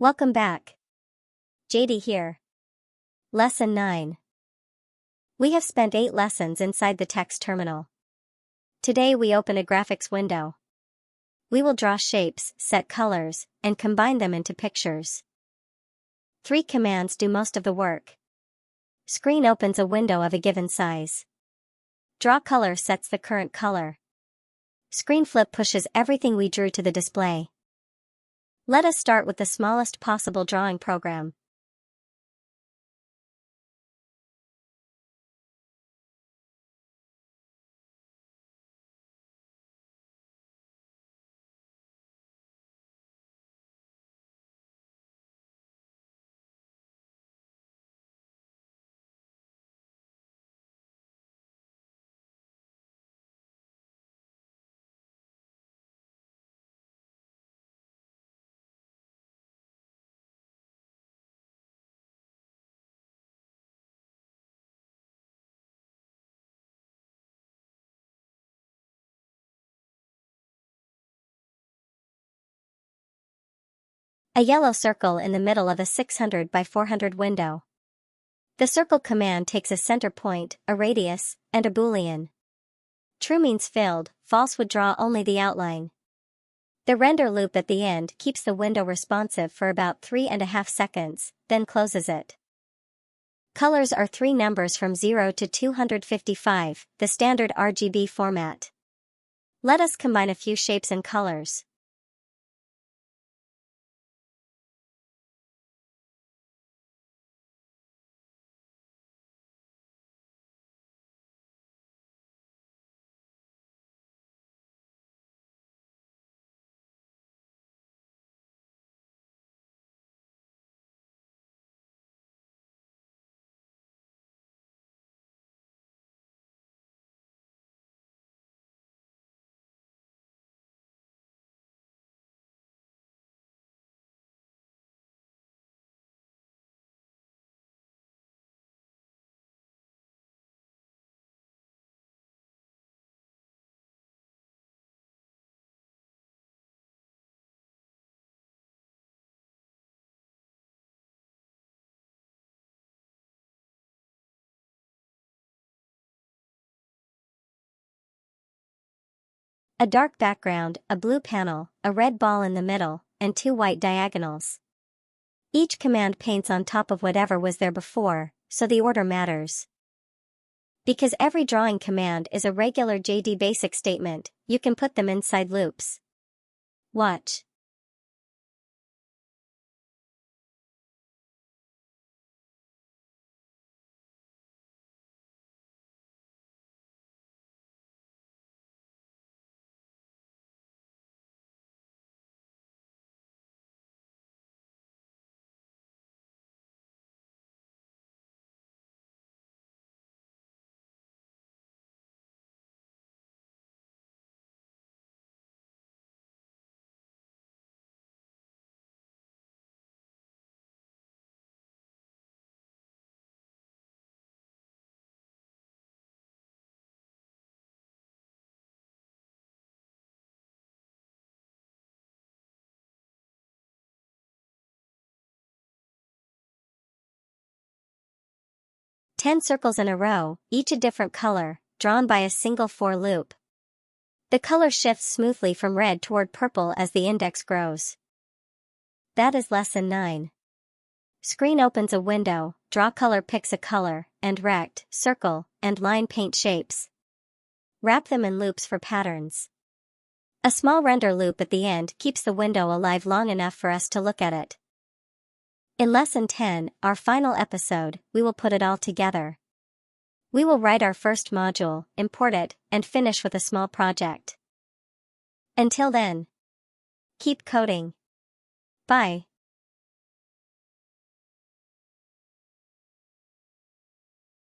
Welcome back. JD here. Lesson 9. We have spent 8 lessons inside the text terminal. Today we open a graphics window. We will draw shapes, set colors, and combine them into pictures. 3 commands do most of the work. Screen opens a window of a given size. DRAWCOLOR sets the current color. SCREENFLIP pushes everything we drew to the display. Let us start with the smallest possible drawing program. A yellow circle in the middle of a 600 by 400 window. The circle command takes a center point, a radius, and a boolean. True means filled, false would draw only the outline. The render loop at the end keeps the window responsive for about 3.5 seconds, then closes it. Colors are 3 numbers from 0 to 255, the standard RGB format. Let us combine a few shapes and colors. A dark background, a blue panel, a red ball in the middle, and 2 white diagonals. Each command paints on top of whatever was there before, so the order matters. Because every drawing command is a regular jdBasic statement, you can put them inside loops. Watch. Ten circles in a row, each a different color, drawn by a single for loop. The color shifts smoothly from red toward purple as the index grows. That is lesson 9. Screen opens a window, DRAWCOLOR picks a color, and RECT, circle, and line paint shapes. Wrap them in loops for patterns. A small render loop at the end keeps the window alive long enough for us to look at it. In Lesson 10, our final episode, we will put it all together. We will write our first module, import it, and finish with a small project. Until then, keep coding. Bye.